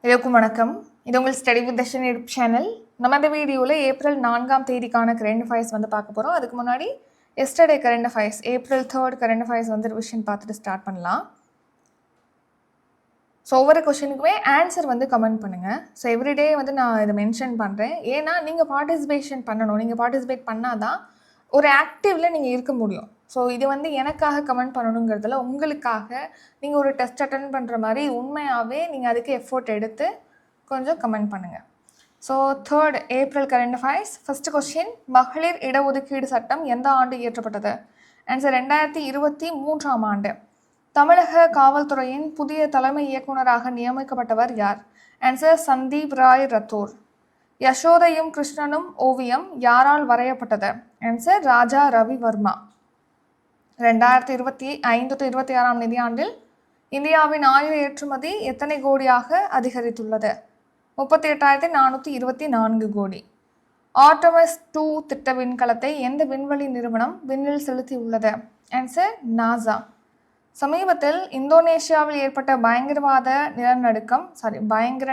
எல்லோருக்கும் வணக்கம். இது உங்கள் study with Darshan YouTube channel. நம்ம இந்த வீடியோவில் ஏப்ரல் 4ஆம் தேதிக்கான கரண்ட் அஃபேர்ஸ் வந்து பார்க்க போகிறோம். அதுக்கு முன்னாடி yesterday current affairs April 3 current affairs வந்து ரிவிஷன் பார்த்துட்டு ஸ்டார்ட் பண்ணலாம். ஸோ ஒவ்வொரு கொஷனுக்குமே ஆன்சர் வந்து கமெண்ட் பண்ணுங்கள். ஸோ எவ்ரிடே வந்து நான் இதை மென்ஷன் பண்ணுறேன். ஏன்னா நீங்கள் பார்ட்டிசிபேஷன் பண்ணணும். நீங்கள் பார்ட்டிசிபேட் பண்ணால் தான் ஒரு ஆக்டிவில் நீங்கள் இருக்க முடியும். ஸோ இது வந்து எனக்காக கமெண்ட் பண்ணணுங்கிறதுல உங்களுக்காக நீங்கள் ஒரு டெஸ்ட் அட்டென்ட் பண்ணுற மாதிரி உண்மையாகவே நீங்கள் அதுக்கு எஃபோர்ட் எடுத்து கொஞ்சம் கமெண்ட் பண்ணுங்கள். So 3 April current affairs. First question, மகளிர் இடஒதுக்கீடு சட்டம் எந்த ஆண்டு இயற்றப்பட்டது? ஆன்சர் 2023ஆம் ஆண்டு. தமிழக காவல்துறையின் புதிய தலைமை இயக்குநராக நியமிக்கப்பட்டவர் யார்? ஆன்சர் சந்தீப் ராய் ரத்தோர். யசோதையும் கிருஷ்ணனும் ஓவியம் யாரால் வரையப்பட்டது? ஆன்சர் ராஜா ரவி வர்மா. 2025-26ஆம் நிதியாண்டில் இந்தியாவின் ஆயுத ஏற்றுமதி எத்தனை கோடியாக அதிகரித்துள்ளது? 38,424 கோடி. ஆர்டமஸ் 2 திட்ட விண்கலத்தை எந்த விண்வெளி நிறுவனம் விண்ணில் செலுத்தியுள்ளது? Answer NASA. சமீபத்தில் இந்தோனேஷியாவில் ஏற்பட்ட பயங்கர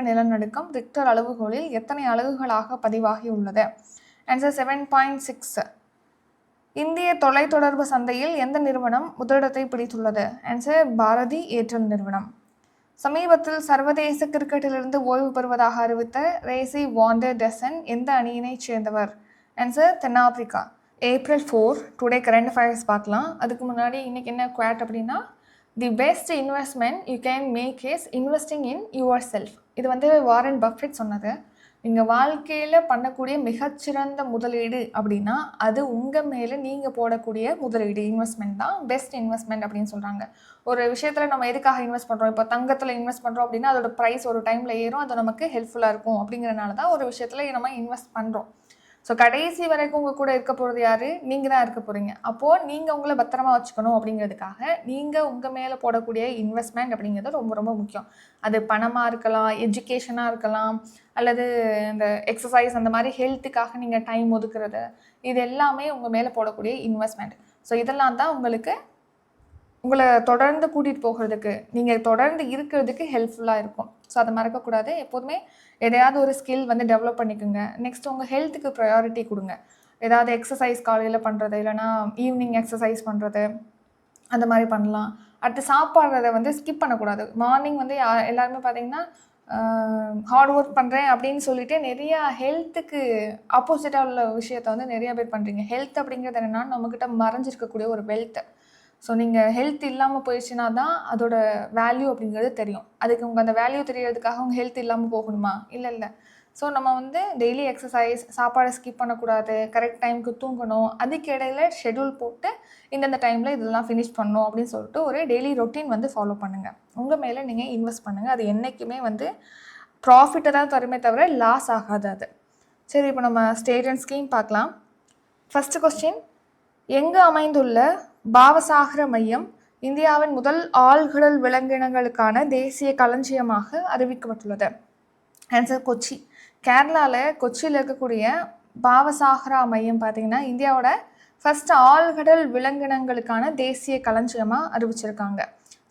நிலநடுக்கம் ரிக்டர் அளவுகோலில் எத்தனை அலகுகளாக பதிவாகியுள்ளது? ஆன்சர் 7.6. இந்திய தொலைத்தொடர்பு சந்தையில் எந்த நிறுவனம் முதலிடத்தை பிடித்துள்ளது? ஆன்சர் பாரதி ஏர்டெல் நிறுவனம். சமீபத்தில் சர்வதேச கிரிக்கெட்டிலிருந்து ஓய்வு பெறுவதாக அறிவித்த ரேசி வாண்டர் டெசன் எந்த அணியினைச் சேர்ந்தவர்? ஆன்சர் தென்னாப்பிரிக்கா. ஏப்ரல் 4 டுடே கரண்ட் அஃபேர்ஸ் பார்க்கலாம். அதுக்கு முன்னாடி இன்றைக்கி என்ன குவாட் அப்படின்னா, the best investment you can make is investing in your self வந்து வாரன் பஃபெட் சொன்னது. நீங்கள் வாழ்க்கையில் பண்ணக்கூடிய மிகச்சிறந்த முதலீடு அப்படின்னா அது உங்கள் மேலே நீங்கள் போடக்கூடிய முதலீடு இன்வெஸ்ட்மெண்ட் தான் பெஸ்ட் இன்வெஸ்ட்மெண்ட் அப்படின்னு சொல்கிறாங்க. ஒரு விஷயத்தில் நம்ம எதுக்காக இன்வெஸ்ட் பண்ணுறோம்? இப்போ தங்கத்தில் இன்வெஸ்ட் பண்ணுறோம் அப்படின்னா அதோட ப்ரைஸ் ஒரு டைமில் ஏறும், அது நமக்கு ஹெல்ப்ஃபுல்லாக இருக்கும். அப்படிங்கிறனால தான் ஒரு விஷயத்தில் நம்ம இன்வெஸ்ட் பண்ணுறோம். ஸோ கடைசி வரைக்கும் உங்கள் கூட இருக்க போகிறது யார்? நீங்கள் தான் இருக்க போகிறீங்க. அப்போது நீங்கள் உங்களை பத்திரமா வச்சுக்கணும் அப்படிங்கிறதுக்காக நீங்கள் உங்கள் மேலே போடக்கூடிய இன்வெஸ்ட்மெண்ட் அப்படிங்கிறது ரொம்ப ரொம்ப முக்கியம். அது பணமாக இருக்கலாம், எஜுகேஷனாக இருக்கலாம், அல்லது இந்த எக்ஸசைஸ் அந்த மாதிரி ஹெல்த்துக்காக நீங்கள் டைம் ஒதுக்குறது, இது எல்லாமே உங்கள் மேலே போடக்கூடிய இன்வெஸ்ட்மெண்ட். ஸோ இதெல்லாம் தான் உங்களை தொடர்ந்து கூட்டிகிட்டு போகிறதுக்கு, நீங்கள் தொடர்ந்து இருக்கிறதுக்கு ஹெல்ப்ஃபுல்லாக இருக்கும். ஸோ அதை மறக்கக்கூடாது. எப்போதுமே எதையாவது ஒரு ஸ்கில் வந்து டெவலப் பண்ணிக்கோங்க. நெக்ஸ்ட் உங்கள் ஹெல்த்துக்கு ப்ரையாரிட்டி கொடுங்க. ஏதாவது எக்ஸசைஸ் காலையில் பண்ணுறது, இல்லைனா ஈவினிங் எக்ஸசைஸ் பண்ணுறது, அந்த மாதிரி பண்ணலாம். அடுத்து சாப்பாடுறதை வந்து ஸ்கிப் பண்ணக்கூடாது. மார்னிங் வந்து எல்லாருமே பார்த்தீங்கன்னா ஹார்ட் ஒர்க் பண்ணுறேன் அப்படின்னு சொல்லிட்டு நிறையா ஹெல்த்துக்கு ஆப்போசிட்டாக உள்ள விஷயத்த வந்து நிறையா பேர் பண்ணுறீங்க. ஹெல்த் அப்படிங்கிறது என்னென்னா நம்மக்கிட்ட மறைஞ்சிருக்கக்கூடிய ஒரு வெல்த். ஸோ நீங்கள் ஹெல்த் இல்லாமல் போயிடுச்சுன்னா தான் அதோட வேல்யூ அப்படிங்கிறது தெரியும். அதுக்கு உங்கள் அந்த வேல்யூ தெரியறதுக்காக உங்கள் ஹெல்த் இல்லாமல் போகணுமா? இல்லை. ஸோ நம்ம வந்து டெய்லி எக்ஸசைஸ், சாப்பாடை ஸ்கிப் பண்ணக்கூடாது, கரெக்ட் டைமுக்கு தூங்கணும், அதுக்கு இடையில ஷெட்யூல் போட்டு இந்தந்த டைமில் இதெல்லாம் ஃபினிஷ் பண்ணணும் அப்படின்னு சொல்லிட்டு ஒரு டெய்லி ரொட்டீன் வந்து ஃபாலோ பண்ணுங்கள். உங்கள் மேலே நீங்கள் இன்வெஸ்ட் பண்ணுங்கள். அது என்றைக்குமே வந்து ப்ராஃபிட்டை தான் தருமே தவிர லாஸ் ஆகாது அது. சரி, இப்போ நம்ம ஸ்டேட் அண்ட் ஸ்கீம் பார்க்கலாம். ஃபஸ்ட்டு கொஸ்டின், எங்கு அமைந்துள்ள பாவசாகர மையம் இந்தியாவின் முதல் ஆழ்கடல் விலங்கினங்களுக்கான தேசிய களஞ்சியமாக அறிவிக்கப்பட்டுள்ளது? ஆன்சர் கொச்சி. கேரளாவில் கொச்சியில் இருக்கக்கூடிய பாவசாகரா மையம் பார்த்திங்கன்னா இந்தியாவோட ஃபஸ்ட் ஆழ்கடல் விலங்கினங்களுக்கான தேசிய களஞ்சியமாக அறிவிச்சிருக்காங்க.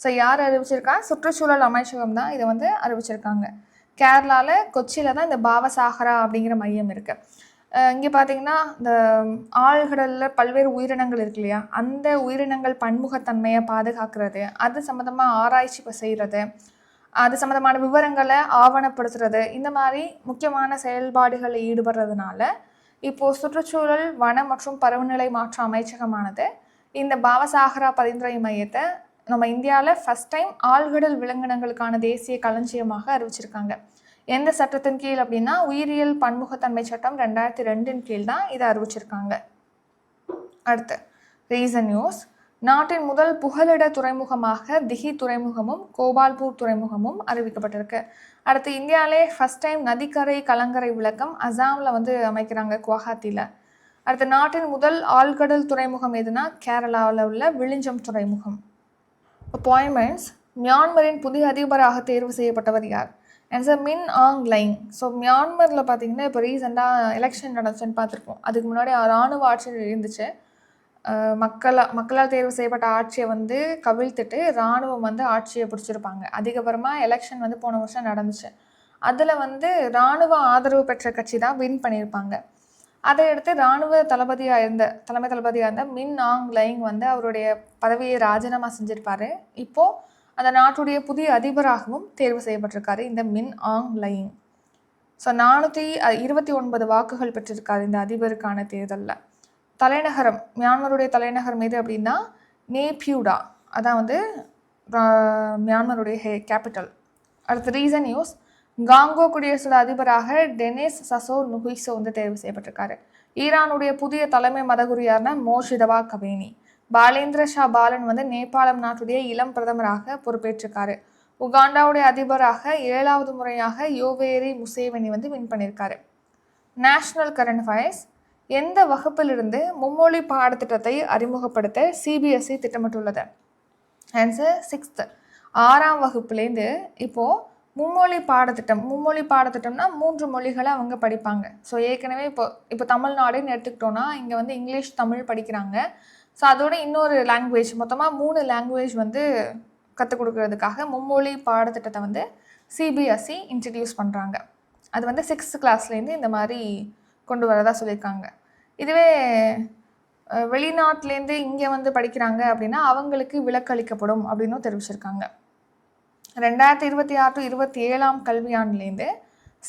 ஸோ யார் அறிவிச்சிருக்கா? சுற்றுச்சூழல் அமைச்சகம் தான் இதை வந்து அறிவிச்சிருக்காங்க. கேரளாவில் கொச்சியில் தான் இந்த பாவசாகரா அப்படிங்கிற மையம் இருக்குது. இங்கே பார்த்திங்கன்னா இந்த ஆழ்கடலில் பல்வேறு உயிரினங்கள் இருக்கு இல்லையா, அந்த உயிரினங்கள் பன்முகத்தன்மையை பாதுகாக்கிறது, அது சம்மந்தமாக ஆராய்ச்சி செய்கிறது, அது சம்மந்தமான விவரங்களை ஆவணப்படுத்துறது, இந்த மாதிரி முக்கியமான செயல்பாடுகளில் ஈடுபடுறதுனால இப்போது சுற்றுச்சூழல், வன மற்றும் பருவநிலை மாற்ற அமைச்சகமானது இந்த பாவசாகரா பரிந்துரை மையத்தை நம்ம இந்தியாவில் ஃபஸ்ட் டைம் ஆழ்கடல் விலங்கினங்களுக்கான தேசிய களஞ்சியமாக அறிவிச்சிருக்காங்க. எந்த சட்டத்தின் கீழ் அப்படின்னா உயிரியல் பன்முகத்தன்மை சட்டம் 2002 கீழ் தான் இதை அறிவிச்சிருக்காங்க. அடுத்து ரீசன் நியூஸ். நாட்டின் முதல் புகலிட துறைமுகமாக திகி துறைமுகமும் கோபால்பூர் துறைமுகமும் அறிவிக்கப்பட்டிருக்கு. அடுத்து இந்தியாவிலே ஃபஸ்ட் டைம் நதிக்கரை கலங்கரை விளக்கம் அசாமில் வந்து அமைக்கிறாங்க, குவஹாத்தியில். அடுத்து நாட்டின் முதல் ஆழ்கடல் துறைமுகம் எதுனா கேரளாவில் உள்ள விழிஞ்சம் துறைமுகம். அப்பாயின்மெண்ட்ஸ். மியான்மரின் புதிய அதிபராக தேர்வு செய்யப்பட்டவர் யார்? ஆன்சர் மின் ஆங் லைங். ஸோ மியான்மரில் பார்த்தீங்கன்னா இப்போ ரீசெண்டாக எலெக்ஷன் நடந்துச்சுன்னு பார்த்துருப்போம். அதுக்கு முன்னாடி இராணுவ ஆட்சி இருந்துச்சு. மக்களால் தேர்வு செய்யப்பட்ட ஆட்சியை வந்து கவிழ்த்துட்டு இராணுவம் வந்து ஆட்சியை பிடிச்சிருப்பாங்க. அதிகபரமாக எலெக்ஷன் வந்து போன வருஷம் நடந்துச்சு. அதில் வந்து இராணுவ ஆதரவு பெற்ற கட்சி தான் வின் பண்ணியிருப்பாங்க. அதை அடுத்து இராணுவ தலைமை தளபதியாக இருந்த மின் ஆங் லைங் வந்து அவருடைய பதவியை ராஜினாமா செஞ்சிருப்பாரு. இப்போது அந்த நாட்டுடைய புதிய அதிபராகவும் தேர்வு செய்யப்பட்டிருக்காரு இந்த மின் ஆங் லைங். ஸோ 429 வாக்குகள் பெற்றிருக்காரு இந்த அதிபருக்கான தேர்தலில். தலைநகரம், மியான்மருடைய தலைநகரம் எது அப்படின்னா நேபியூடா, அதான் வந்து மியான்மருடைய கேபிட்டல். அடுத்து ரீசன் நியூஸ், காங்கோ குடியரசோட அதிபராக டெனிஸ் சசோ நுகுய்சோ வந்து தேர்வு செய்யப்பட்டிருக்காரு. ஈரானுடைய புதிய தலைமை மதகுரியார்னா மோஷிதவா கபேனி. பாலேந்திர ஷா பாலன் வந்து நேபாளம் நாட்டுடைய இளம் பிரதமராக பொறுப்பேற்றிருக்காரு. உகாண்டாவுடைய அதிபராக 7வது முறையாக யோவேரி முசேவனி வந்து வின் பண்ணியிருக்காரு. நேஷனல் கரண்ட் அஃபேர்ஸ், எந்த வகுப்பிலிருந்து மும்மொழி பாடத்திட்டத்தை அறிமுகப்படுத்த சிபிஎஸ்இ திட்டமிட்டுள்ளது? ஆன்சர் 6th, 6ஆம் வகுப்புலேருந்து இப்போது மும்மொழி பாடத்திட்டம்னா 3 மொழிகளை அவங்க படிப்பாங்க. ஸோ ஏற்கனவே இப்போ தமிழ்நாடுன்னு எடுத்துக்கிட்டோன்னா இங்கே வந்து இங்கிலீஷ் தமிழ் படிக்கிறாங்க. ஸோ அதோட இன்னொரு லாங்குவேஜ், மொத்தமாக 3 லாங்குவேஜ் வந்து கற்றுக் கொடுக்கறதுக்காக மும்மொழி பாடத்திட்டத்தை வந்து சிபிஎஸ்இ இன்ட்ரடியூஸ் பண்ணுறாங்க. அது வந்து 6th கிளாஸ்லேருந்து இந்த மாதிரி கொண்டு வரதா சொல்லியிருக்காங்க. இதுவே வெளிநாட்டிலேருந்து இங்கே வந்து படிக்கிறாங்க அப்படின்னா அவங்களுக்கு விலக்களிக்கப்படும் அப்படின்னும் தெரிவிச்சிருக்காங்க. 2026 to 27ஆம் கல்வியாண்டுலேருந்து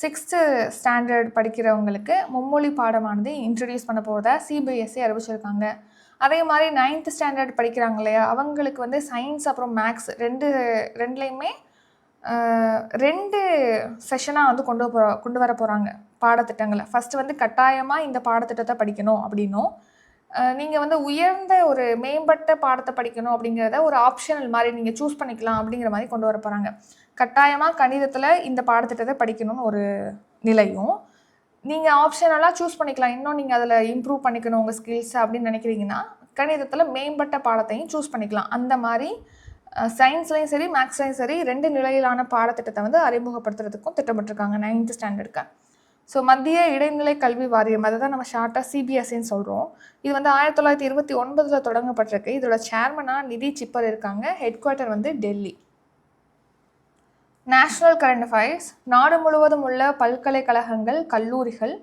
6th ஸ்டாண்டர்ட் படிக்கிறவங்களுக்கு மும்மொழி பாடமானது இன்ட்ரடியூஸ் பண்ண போகிறதா சிபிஎஸ்இ அறிவிச்சிருக்காங்க. அதே மாதிரி 9th ஸ்டாண்டர்ட் படிக்கிறாங்க இல்லையா, அவங்களுக்கு வந்து சயின்ஸ் அப்புறம் மேக்ஸ் ரெண்டுலேயுமே 2 செஷனாக வந்து கொண்டு வர போகிறாங்க பாடத்திட்டங்களை. ஃபஸ்ட்டு வந்து கட்டாயமாக இந்த பாடத்திட்டத்தை படிக்கணும் அப்படின்னும், நீங்கள் வந்து உயர்ந்த ஒரு மேம்பட்ட பாடத்தை படிக்கணும் அப்படிங்கிறத ஒரு ஆப்ஷனல் மாதிரி நீங்கள் சூஸ் பண்ணிக்கலாம் அப்படிங்கிற மாதிரி கொண்டு வர போகிறாங்க. கட்டாயமாக கணிதத்தில் இந்த பாடத்திட்டத்தை படிக்கணும்னு ஒரு நிலையும், நீங்கள் ஆப்ஷனலாக சூஸ் பண்ணிக்கலாம், இன்னும் நீங்கள் அதில் இம்ப்ரூவ் பண்ணிக்கணும் உங்கள் ஸ்கில்ஸ் அப்படின்னு நினைக்கிறீங்கன்னா கணிதத்தில் மேம்பட்ட பாடத்தையும் சூஸ் பண்ணிக்கலாம். அந்த மாதிரி சயின்ஸ்லையும் சரி மேக்ஸ்லையும் சரி 2 நிலையிலான பாடத்திட்டத்தை வந்து அறிமுகப்படுத்துறதுக்கும் திட்டமிட்டிருக்காங்க 9th ஸ்டாண்டர்டுக்கு. ஸோ மத்திய இடைநிலை கல்வி வாரியம், அதை தான் நம்ம ஷார்ட்டாக சிபிஎஸ்இன்னு சொல்கிறோம். இது வந்து 1929 தொடங்கப்பட்டிருக்கு. இதோட சேர்மனாக நிதி சிப்பர் இருக்காங்க. ஹெட் குவார்ட்டர் வந்து டெல்லி. நேஷனல் கரண்ட் அஃபேர்ஸ், நாடு முழுவதும் உள்ள பல்கலைக்கழகங்கள் கல்லூரிகள்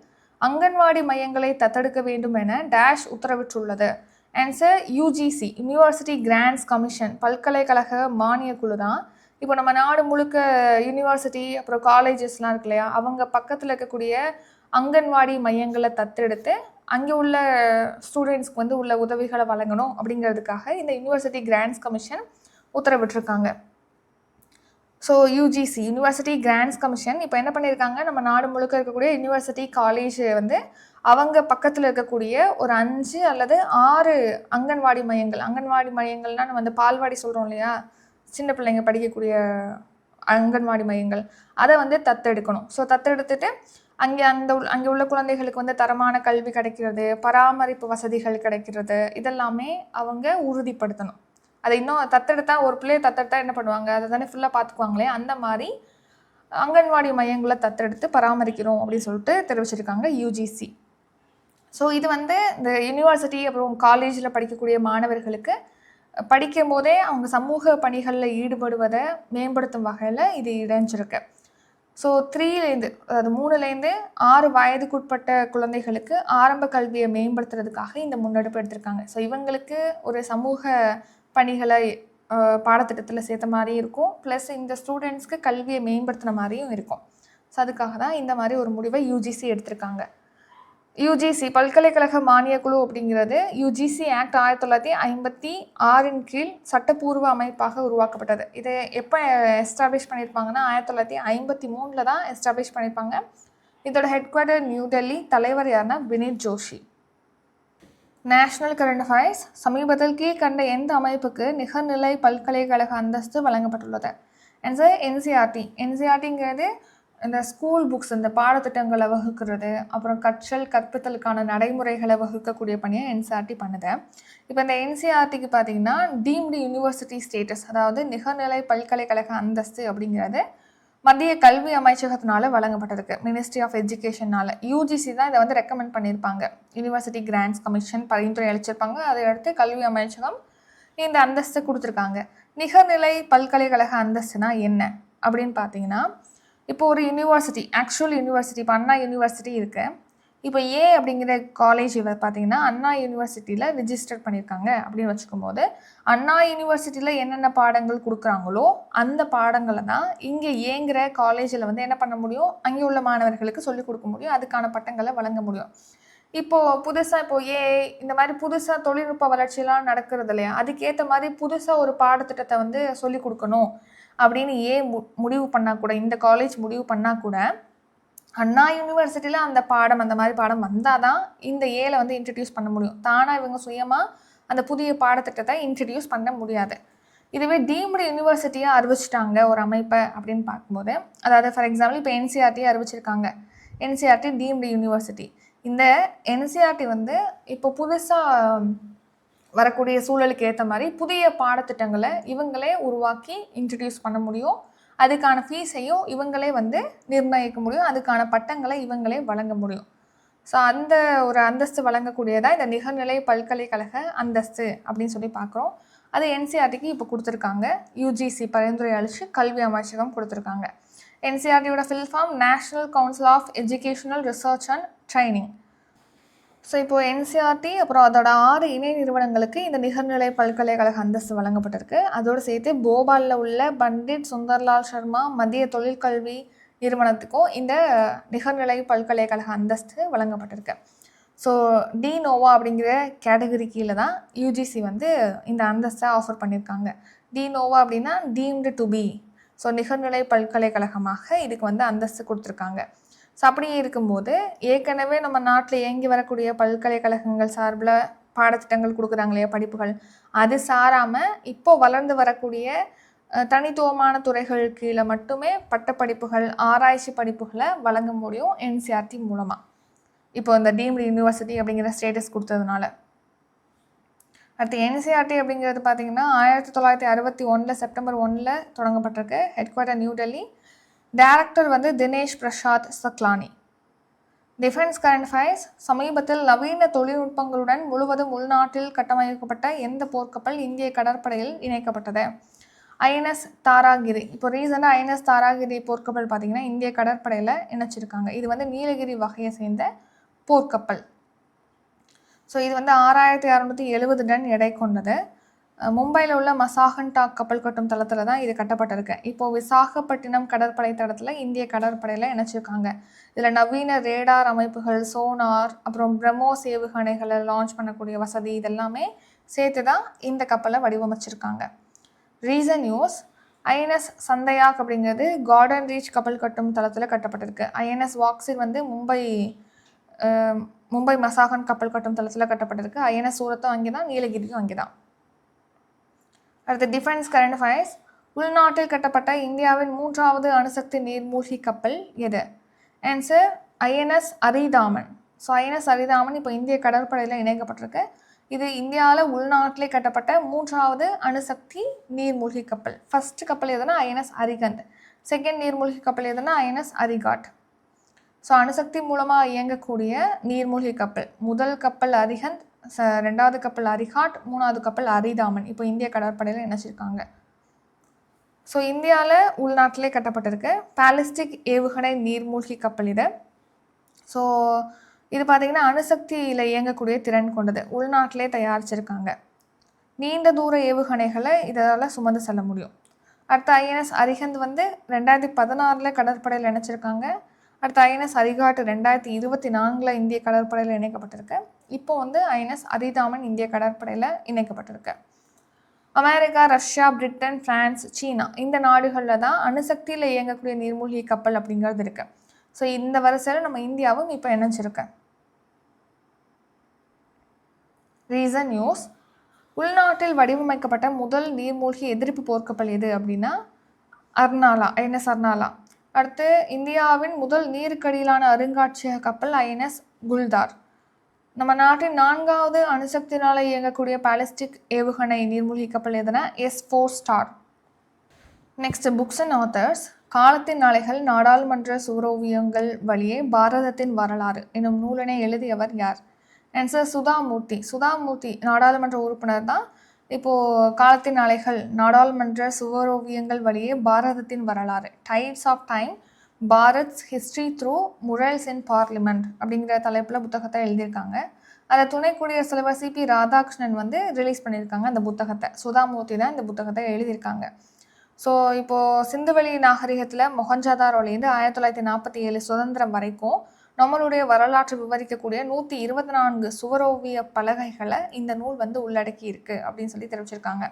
அங்கன்வாடி மையங்களை தத்தெடுக்க வேண்டும் என டேஷ் உத்தரவிட்டுள்ளது. Answer UGC, university grants commission, பல்கலைக்கழக மானிய குழு தான். இப்போ நம்ம நாடு முழுக்க யூனிவர்சிட்டி அப்புறம் காலேஜஸ்லாம் இருக்கு இல்லையா, அவங்க பக்கத்தில் இருக்கக்கூடிய அங்கன்வாடி மையங்களை தத்தெடுத்து அங்கே உள்ள ஸ்டூடெண்ட்ஸ்க்கு வந்து உள்ள உதவிகளை வழங்கணும் அப்படிங்கிறதுக்காக இந்த யூனிவர்சிட்டி கிராண்ட்ஸ் கமிஷன் உத்தரவிட்டிருக்காங்க. So UGC, university grants commission இப்போ என்ன பண்ணியிருக்காங்க, நம்ம நாடு முழுக்க இருக்கக்கூடிய யூனிவர்சிட்டி காலேஜ் வந்து அவங்க பக்கத்தில் இருக்கக்கூடிய ஒரு 5 அல்லது 6 அங்கன்வாடி மையங்கள்னால் நம்ம வந்து பால்வாடி சொல்கிறோம் இல்லையா, சின்ன பிள்ளைங்க படிக்கக்கூடிய அங்கன்வாடி மையங்கள், அதை வந்து தத்தெடுக்கணும். ஸோ தத்தெடுத்துட்டு அங்கே உள்ள குழந்தைகளுக்கு வந்து தரமான கல்வி கிடைக்கிறது, பராமரிப்பு வசதிகள் கிடைக்கிறது, இதெல்லாமே அவங்க உறுதிப்படுத்தணும். அதை இன்னும் தத்தெடுத்தா, ஒரு பிள்ளையை தத்தெடுத்தா என்ன பண்ணுவாங்க, அதை தானே ஃபுல்லாக பார்த்துக்குவாங்களே, அந்த மாதிரி அங்கன்வாடி மையங்களை தத்தெடுத்து பராமரிக்கிறோம் அப்படின்னு சொல்லிட்டு தெரிவிச்சிருக்காங்க யூஜிசி. ஸோ இது வந்து இந்த யூனிவர்சிட்டி அப்புறம் காலேஜில் படிக்கக்கூடிய மாணவர்களுக்கு படிக்கும் போதே அவங்க சமூக பணிகளில் ஈடுபடுவதை மேம்படுத்தும் வகையில் இது இணைஞ்சிருக்கு. ஸோ 3லேருந்து, அதாவது 3லேருந்து 6 வயதுக்குட்பட்ட குழந்தைகளுக்கு ஆரம்ப கல்வியை மேம்படுத்துறதுக்காக இந்த முன்னெடுப்பு எடுத்திருக்காங்க. ஸோ இவங்களுக்கு ஒரு சமூக பணிகளை பாடத்திட்டத்தில் சேர்த்த மாதிரி இருக்கும், ப்ளஸ் இந்த ஸ்டூடெண்ட்ஸ்க்கு கல்வியை மேம்படுத்தின மாதிரியும் இருக்கும். ஸோ அதுக்காக தான் இந்த மாதிரி ஒரு முடிவை யூஜிசி எடுத்திருக்காங்க. யூஜிசி பல்கலைக்கழக மானிய குழு அப்படிங்கிறது யூஜிசி ஆக்ட் 1956 கீழ் சட்டப்பூர்வ அமைப்பாக உருவாக்கப்பட்டது. இதை எப்போ எஸ்டாப்ளிஷ் பண்ணியிருப்பாங்கன்னா 1953 தான் எஸ்டாப்ளிஷ் பண்ணியிருப்பாங்க. இதோட ஹெட் குவார்ட்டர் நியூ டெல்லி. தலைவர் யாருன்னா Vineet Joshi. National current affairs, சமீபத்தில் கீழ்கண்ட எந்த அமைப்புக்கு நிகர்நிலை பல்கலைக்கழக அந்தஸ்து வழங்கப்பட்டுள்ளது? Answer NCERT. என்சிஆர்டிங்கிறது இந்த ஸ்கூல் புக்ஸ், இந்த பாடத்திட்டங்களை வகுக்கிறது, அப்புறம் கற்பித்தலுக்கான நடைமுறைகளை வகுக்கக்கூடிய பணியை என்சிஆர்டி பண்ணுது. இப்போ இந்த என்சிஆர்டிக்கு பார்த்தீங்கன்னா டீம்டு யூனிவர்சிட்டி ஸ்டேட்டஸ், அதாவது நிகர்நிலை பல்கலைக்கழக அந்தஸ்து அப்படிங்கிறது மத்திய கல்வி அமைச்சகத்தினால வழங்கப்பட்டிருக்கு, மினிஸ்ட்ரி ஆஃப் எஜுகேஷனால். யூஜிசி தான் இதை வந்து ரெக்கமெண்ட் பண்ணியிருப்பாங்க, யூனிவர்சிட்டி கிராண்ட்ஸ் கமிஷன் பரிந்துரை அளிச்சிருப்பாங்க. அதை அடுத்து கல்வி அமைச்சகம் இந்த அந்தஸ்து கொடுத்துருக்காங்க. நிகர்நிலை பல்கலைக்கழக அந்தஸ்துனா என்ன அப்படின்னு பார்த்தீங்கன்னா, இப்போ ஒரு யூனிவர்சிட்டி, ஆக்சுவல் யூனிவர்சிட்டி, இப்போ அண்ணா யூனிவர்சிட்டி இருக்குது. இப்போ ஏ அப்படிங்கிற காலேஜ் பார்த்தீங்கன்னா அண்ணா யூனிவர்சிட்டியில் ரிஜிஸ்டர் பண்ணியிருக்காங்க அப்படின்னு வச்சுக்கும்போது, அண்ணா யூனிவர்சிட்டியில் என்னென்ன பாடங்கள் கொடுக்குறாங்களோ அந்த பாடங்களை தான் இங்கே ஏங்கிற காலேஜில் வந்து என்ன பண்ண முடியும், அங்கே உள்ள மாணவர்களுக்கு சொல்லிக் கொடுக்க முடியும், அதுக்கான பட்டங்களை வழங்க முடியும். இப்போது புதுசாக இந்த மாதிரி புதுசாக தொழில்நுட்ப வளர்ச்சியெல்லாம் நடக்கிறது இல்லையா, அதுக்கேற்ற மாதிரி புதுசாக ஒரு பாடத்திட்டத்தை வந்து சொல்லிக் கொடுக்கணும் அப்படின்னு முடிவு பண்ணால் கூட, இந்த காலேஜ் முடிவு பண்ணால் கூட, அண்ணா யூனிவர்சிட்டியில் அந்த மாதிரி பாடம் வந்தால் தான் இந்த ஏல வந்து இன்ட்ரடியூஸ் பண்ண முடியும். தானாக இவங்க சுயமாக அந்த புதிய பாடத்திட்டத்தை இன்ட்ரடியூஸ் பண்ண முடியாது. இதுவே டீம்டு யூனிவர்சிட்டியாக அறிவிச்சிட்டாங்க ஒரு அமைப்பை அப்படின்னு பார்க்கும்போது, அதாவது ஃபார் எக்ஸாம்பிள் இப்போ என்சிஆர்டியை அறிவிச்சிருக்காங்க. NCERT deemed university. இந்த என்சிஆர்டி வந்து இப்போ புதுசாக வரக்கூடிய சூழலுக்கு ஏற்ற மாதிரி புதிய பாடத்திட்டங்களை இவங்களே உருவாக்கி இன்ட்ரடியூஸ் பண்ண முடியும். அதுக்கான ஃபீஸையும் இவங்களே வந்து நிர்ணயிக்க முடியும், அதுக்கான பட்டங்களை இவங்களே வழங்க முடியும். ஸோ அந்த ஒரு அந்தஸ்து வழங்கக்கூடியதாக இந்த நிகர்நிலை பல்கலைக்கழக அந்தஸ்து அப்படின்னு சொல்லி பார்க்குறோம். அது என்சிஆர்டிக்கு இப்போ கொடுத்துருக்காங்க. யூஜிசி பரிந்துரை அளித்து கல்வி அமைச்சகம் கொடுத்துருக்காங்க. என்சிஆர்டியோட full form national council of educational research and training. So இப்போது என்சிஆர்டி அப்புறம் அதோட 6 இணை நிறுவனங்களுக்கு இந்த நிகர்நிலை பல்கலைக்கழக அந்தஸ்து வழங்கப்பட்டிருக்கு. அதோடு சேர்த்து போபாலில் உள்ள பண்டிட் சுந்தர்லால் சர்மா மத்திய தொழிற்கல்வி நிறுவனத்துக்கும் இந்த நிகர்நிலை பல்கலைக்கழக அந்தஸ்து வழங்கப்பட்டிருக்கு. ஸோ டி நோவா அப்படிங்கிற கேட்டகரி கீழே தான் யூஜிசி வந்து இந்த அந்தஸ்தை ஆஃபர் பண்ணியிருக்காங்க. டி நோவா அப்படின்னா டீம்டு டு பி. ஸோ நிகர்நிலை பல்கலைக்கழகமாக இதுக்கு வந்து அந்தஸ்து கொடுத்துருக்காங்க. ஸோ அப்படியே இருக்கும்போது ஏற்கனவே நம்ம நாட்டில் இயங்கி வரக்கூடிய பல்கலைக்கழகங்கள் சார்பில் பாடத்திட்டங்கள் கொடுக்குறாங்களே படிப்புகள், அது சாராமல் இப்போ வளர்ந்து வரக்கூடிய தனித்துவமான துறைகள் கீழே மட்டுமே பட்டப்படிப்புகள், ஆராய்ச்சி படிப்புகளை வழங்க முடியும் என்சிஆர்டி மூலமாக. இப்போ இந்த டீம்டு யூனிவர்சிட்டி அப்படிங்கிற ஸ்டேட்டஸ் கொடுத்ததுனால. அடுத்து என்சிஆர்டி அப்படிங்கிறது பார்த்திங்கன்னா 1961 செப்டம்பர் 1 தொடங்கப்பட்டிருக்கு. Head quarter new Delhi. Director வந்து Dinesh Prasad Saklani. Defence current affairs. சமீபத்தில் நவீன தொழில்நுட்பங்களுடன் முழுவதும் உள்நாட்டில் கட்டமைக்கப்பட்ட எந்த போர்க்கப்பல் இந்திய கடற்படையில் இணைக்கப்பட்டது? ஐஎன்எஸ் தாராகிரி. இப்போ ரீசெண்டாக ஐஎன்எஸ் தாராகிரி போர்க்கப்பல் பார்த்திங்கன்னா இந்திய கடற்படையில் இணைச்சிருக்காங்க. இது வந்து நீலகிரி வகையை சேர்ந்த போர்க்கப்பல். ஸோ இது வந்து 6670 டன் எடை கொண்டது. மும்பையில் உள்ள மசாகன்டாக் கப்பல் கட்டும் தளத்தில் தான் இது கட்டப்பட்டிருக்கு. இப்போது விசாகப்பட்டினம் கடற்படை தளத்தில் இந்திய கடற்படையில் இணைச்சிருக்காங்க. இதில் நவீன ரேடார் அமைப்புகள், சோனார், அப்புறம் பிரம்மோஸ் ஏவுகணைகளை லான்ச் பண்ணக்கூடிய வசதி இதெல்லாமே சேர்த்து தான் இந்த கப்பலை வடிவமைச்சிருக்காங்க. Recent news. ஐஎன்எஸ் சந்தையாக் அப்படிங்கிறது கார்டன் ரீச் கப்பல் கட்டும் தளத்தில் கட்டப்பட்டிருக்கு. ஐஎன்எஸ் வாக்சிர் வந்து மும்பை மசாகன் கப்பல் கட்டும் தளத்தில் கட்டப்பட்டிருக்கு. ஐஎன்எஸ் சூரத்தும் அங்கே தான், நீலகிரியும் அங்கே தான். அடுத்து டிஃபென்ஸ் கரண்ட் அஃபேர்ஸ். உள்நாட்டில் கட்டப்பட்ட இந்தியாவின் 3வது அணுசக்தி நீர்மூழ்கி கப்பல் எது? Answer INS Aridhaman. So INS Aridhaman இப்போ இந்திய கடற்படையில் இணைக்கப்பட்டிருக்கு. இது இந்தியாவில் உள்நாட்டிலே கட்டப்பட்ட 3வது அணுசக்தி நீர்மூழ்கி கப்பல். ஃபர்ஸ்ட் கப்பல் எதுனா ஐஎன்எஸ் அரிகந்த். செகண்ட் நீர்மூழ்கி கப்பல் எதுனா ஐஎன்எஸ் அரிகாட். ஸோ அணுசக்தி மூலமாக இயங்கக்கூடிய நீர்மூழ்கி கப்பல். முதல் கப்பல் அரிகந்த், 2வது கப்பல் அரிகாட், 3வது கப்பல் அரிதாமன் இப்போ இந்திய கடற்படையில் இணைச்சிருக்காங்க. ஸோ இந்தியாவில் உள்நாட்டிலே கட்டப்பட்டிருக்கு பாலிஸ்டிக் ஏவுகணை நீர்மூழ்கி கப்பல் இது. ஸோ இது பார்த்திங்கன்னா அணுசக்தியில் இயங்கக்கூடிய திறன் கொண்டது. உள்நாட்டிலே தயாரிச்சிருக்காங்க. நீண்ட தூர ஏவுகணைகளை இதால் சுமந்து செல்ல முடியும். அடுத்த ஐஎன்எஸ் அரிகந்த் வந்து 2016 கடற்படையில் இணைச்சிருக்காங்க. அடுத்த ஐஎன்எஸ் அரிகாட் 2024 இந்திய கடற்படையில் இணைக்கப்பட்டிருக்கு. இப்போ வந்து ஐஎன்எஸ் அரிதாமன் இந்திய கடற்படையில் இணைக்கப்பட்டிருக்கு. அமெரிக்கா, ரஷ்யா, பிரிட்டன், பிரான்ஸ், சீனா இந்த நாடுகளில் தான் அணுசக்தியில் இயங்கக்கூடிய நீர்மூழ்கி கப்பல் அப்படிங்கிறது இருக்குது. ஸோ இந்த வரிசையில் நம்ம இந்தியாவும் இப்போ இணைஞ்சிருக்கு. Reason news. உள்நாட்டில் வடிவமைக்கப்பட்ட முதல் நீர்மூழ்கி எதிர்ப்பு போர்க்கப்பல் எது அப்படின்னா அர்னாலா, ஐஎன்எஸ் அர்னாலா. அடுத்து இந்தியாவின் முதல் நீருக்கடியிலான அருங்காட்சியக கப்பல் ஐஎன்எஸ் குல்தார். நம்ம நாட்டின் 4வது அணுசக்தினால் இயங்கக்கூடிய பாலிஸ்டிக் ஏவுகணை நீர்மூழ்கி கப்பல் எதுனா S4 star. Next books and authors. காலத்தின் நாளைகள் நாடாளுமன்ற சுவரோவியங்கள் வழியே பாரதத்தின் வரலாறு என்னும் நூலினை எழுதியவர் யார்? ஆன்சர் சுதாமூர்த்தி. சுதாமூர்த்தி நாடாளுமன்ற உறுப்பினர் தான். இப்போது காலத்தின் நாளைகள் நாடாளுமன்ற சுவரோவியங்கள் வழியே பாரதத்தின் வரலாறு tides of time Bharat's history through murals in Parliament அப்படிங்கிற தலைப்பில் புத்தகத்தை எழுதியிருக்காங்க. அதை துணை குடியரசுத் தலைவர் சிபி ராதாகிருஷ்ணன் வந்து ரிலீஸ் பண்ணியிருக்காங்க. அந்த புத்தகத்தை சுதாமூர்த்தி தான் இந்த புத்தகத்தை எழுதியிருக்காங்க. ஸோ இப்போது சிந்துவெளி நாகரிகத்தில் மொஹஞ்சதாரோலேருந்து 1947 சுதந்திரம் வரைக்கும் நம்மளுடைய வரலாற்று விவரிக்கக்கூடிய 124 சுவரோவிய பலகைகளை இந்த நூல் வந்து உள்ளடக்கி இருக்கு அப்படின்னு சொல்லி தெரிவிச்சிருக்காங்க.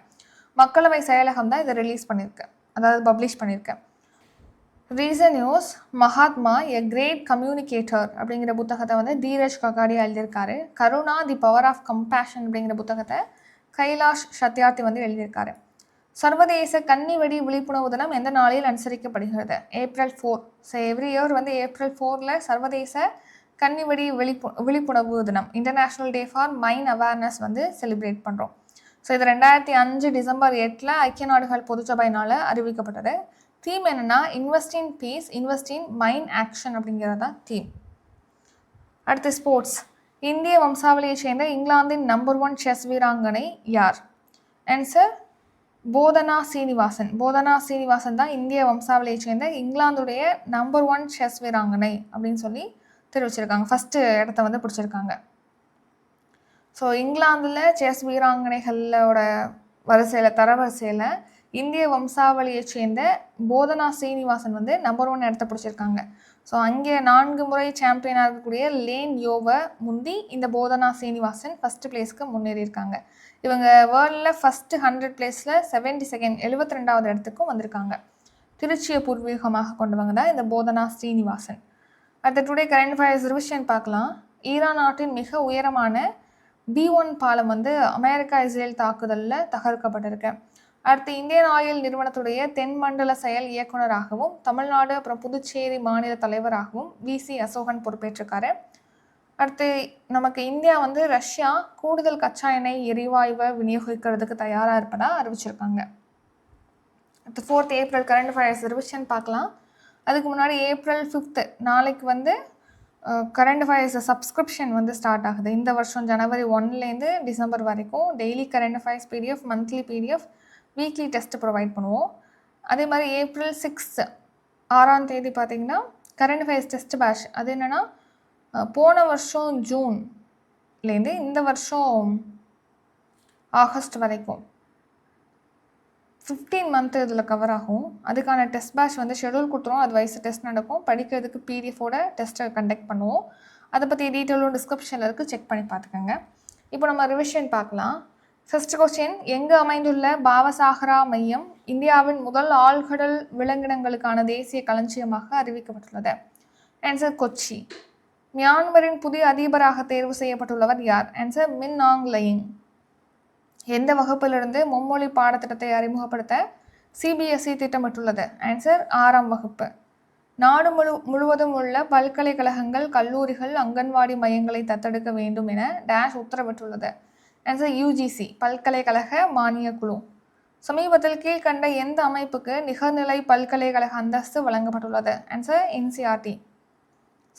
மக்களவை செயலகம் தான் இதை ரிலீஸ் பண்ணியிருக்கு, அதாவது பப்ளிஷ் பண்ணியிருக்கு. Recent news Mahatma a great communicator அப்படிங்கிற புத்தகத்தை வந்து தீரஜ் ககாடியா எழுதியிருக்காரு. Karuna the power of compassion அப்படிங்கிற புத்தகத்தை கைலாஷ் சத்யார்த்தி வந்து எழுதியிருக்காரு. சர்வதேச கன்னிவெடி விழிப்புணர்வு தினம் எந்த நாளில் அனுசரிக்கப்படுகிறது? April 4. ஸோ எவ்ரி இயர் வந்து April 4 சர்வதேச கன்னிவெடி விழிப்புணர்வு தினம், international day for mine awareness வந்து செலிப்ரேட் பண்ணுறோம். ஸோ இது 2005 டிசம்பர் 8 ஐக்கிய நாடுகள் பொதுச்சபையினால் அறிவிக்கப்பட்டது. தீம் என்னென்னா invest in peace, invest in mine action அப்படிங்கிறது தான் தீம். அடுத்து ஸ்போர்ட்ஸ். இந்திய வம்சாவளியை சேர்ந்த இங்கிலாந்தின் நம்பர் 1 செஸ் வீராங்கனை யார்? ஆன்சர் போதனா சீனிவாசன். போதனா சீனிவாசன் தான் இந்திய வம்சாவளியை சேர்ந்த இங்கிலாந்துடைய நம்பர் 1 செஸ் வீராங்கனை அப்படின்னு சொல்லி தெரிவிச்சிருக்காங்க. ஃபஸ்ட்டு இடத்த வந்து பிடிச்சிருக்காங்க. ஸோ இங்கிலாந்தில் செஸ் வீராங்கனைகளோட தரவரிசையில் இந்திய வம்சாவளியை சேர்ந்த போதனா சீனிவாசன் வந்து நம்பர் 1 இடத்த பிடிச்சிருக்காங்க. ஸோ அங்கே 4 முறை சாம்பியனாக இருக்கக்கூடிய லேன் யோவை முந்தி இந்த போதனா சீனிவாசன் ஃபஸ்ட்டு பிளேஸ்க்கு முன்னேறியிருக்காங்க. இவங்க வேர்ல்டில் ஃபஸ்ட்டு 100 பிளேஸில் 72வது இடத்துக்கும் வந்திருக்காங்க. திருச்சியை பூர்வீகமாக கொண்டவங்க தான் இந்த போதனா ஸ்ரீனிவாசன். அடுத்த டுடே கரண்ட் அஃபேர்ஸ் ரிவிஷன் பார்க்கலாம். ஈரான் நாட்டின் மிக உயரமான B1 பாலம் வந்து அமெரிக்கா இஸ்ரேல் தாக்குதலில் தகர்க்கப்பட்டிருக்கு. அடுத்து இந்தியன் ஆயில் நிறுவனத்துடைய தென்மண்டல செயல் இயக்குநராகவும் தமிழ்நாடு அப்புறம் புதுச்சேரி மாநில தலைவராகவும் VC அசோகன் பொறுப்பேற்றிருக்காரு. அடுத்து நமக்கு இந்தியா வந்து ரஷ்யா கூடுதல் கச்சா எண்ணெய் எரிவாயுவை விநியோகிக்கிறதுக்கு தயாராக இருப்பதாக அறிவிச்சிருக்காங்க. அடுத்து 4th April current affairs revision பார்க்கலாம். அதுக்கு முன்னாடி April 5 நாளைக்கு வந்து கரண்ட் அஃபேர்ஸ் சப்ஸ்கிரிப்ஷன் வந்து ஸ்டார்ட் ஆகுது. இந்த வருஷம் January 1 டிசம்பர் வரைக்கும் daily current affairs PDF, monthly PDF, weekly test provide பண்ணுவோம். அதே மாதிரி April 6 6 பார்த்திங்கன்னா கரண்ட் அஃபேர்ஸ் டெஸ்ட் பேட்ச். அது என்னென்னா போன வருஷம் ஜூன்லேருந்து இந்த வருஷம் ஆகஸ்ட் வரைக்கும் 15 மந்த் இதில் கவர் ஆகும். அதுக்கான டெஸ்ட் பேட்ச் வந்து ஷெடியூல் கொடுத்துருவோம். அது வயசு டெஸ்ட் நடக்கும். படிக்கிறதுக்கு PDFோட டெஸ்ட்டை கண்டக்ட் பண்ணுவோம். அதை பற்றி டீட்டெயிலும் டிஸ்கிரிப்ஷனில் இருக்குது, செக் பண்ணி பார்த்துக்கோங்க. இப்போ நம்ம ரிவிஷன் பார்க்கலாம். ஃபர்ஸ்ட் கொஸ்டின், எங்கு அமைந்துள்ள பாவசாகரா மையம் இந்தியாவின் முதல் ஆழ்கடல் விலங்கினங்களுக்கான தேசிய களஞ்சியமாக அறிவிக்கப்பட்டுள்ளது? ஆன்சர் கொச்சி. மியான்மரின் புதிய அதிபராக தேர்வு செய்யப்பட்டுள்ளவர் யார்? ஆன்சர் மின் ஆங் லயிங். எந்த வகுப்பிலிருந்து மும்மொழி பாடத்திட்டத்தை அறிமுகப்படுத்த CBSE திட்டமிட்டுள்ளது? ஆன்சர் 6ஆம் வகுப்பு. நாடு முழுவதும் உள்ள பல்கலைக்கழகங்கள், கல்லூரிகள் அங்கன்வாடி மையங்களை தத்தெடுக்க வேண்டும் என டேஷ் உத்தரவிட்டுள்ளது? ஆன்சர் UGC, பல்கலைக்கழக மானிய குழு. சமீபத்தில் கீழ்கண்ட எந்த அமைப்புக்கு நிகர்நிலை பல்கலைக்கழக அந்தஸ்து வழங்கப்பட்டுள்ளது? Answer NCERT.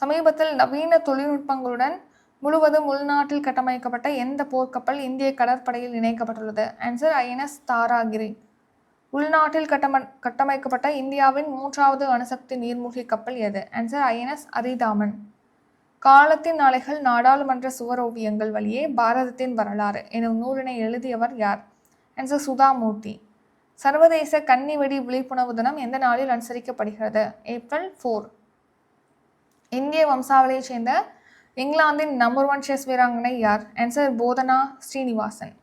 சமீபத்தில் நவீன தொழில்நுட்பங்களுடன் முழுவதும் உள்நாட்டில் கட்டமைக்கப்பட்ட எந்த போர்க்கப்பல் இந்திய கடற்படையில் இணைக்கப்பட்டுள்ளது? Answer INS Taragiri. உள்நாட்டில் கட்டமைக்கப்பட்ட இந்தியாவின் 3வது அணுசக்தி நீர்மூழ்கி கப்பல் எது? Answer INS அரிதாமன். காலத்தின் அலைகள் நாடாளுமன்ற சுவரோவியங்கள் வழியே பாரதத்தின் வரலாறு எனும் நூலினை எழுதியவர் யார்? ஆன்சர் சுதாமூர்த்தி. சர்வதேச கன்னிவெடி விழிப்புணர்வு தினம் எந்த நாளில் அனுசரிக்கப்படுகிறது? April 4. இந்திய வம்சாவளியை சேர்ந்த இங்கிலாந்தின் நம்பர் 1 செஸ் வீராங்கனை யார்? ஆன்சர் போதனா ஸ்ரீனிவாசன்.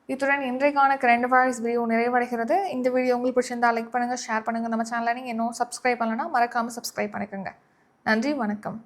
இத்துடன் இன்றைக்கான கரண்ட் அஃபேர்ஸ் வீடியோ நிறைவடைகிறது. இந்த வீடியோ உங்களுக்கு பிடிச்சிருந்தா லைக் பண்ணுங்கள், ஷேர் பண்ணுங்கள். நம்ம சேனலை நீங்கள் இன்னும் சப்ஸ்கிரைப் பண்ணலன்னா மறக்காமல் சப்ஸ்கிரைப் பண்ணிக்கோங்க. நன்றி, வணக்கம்.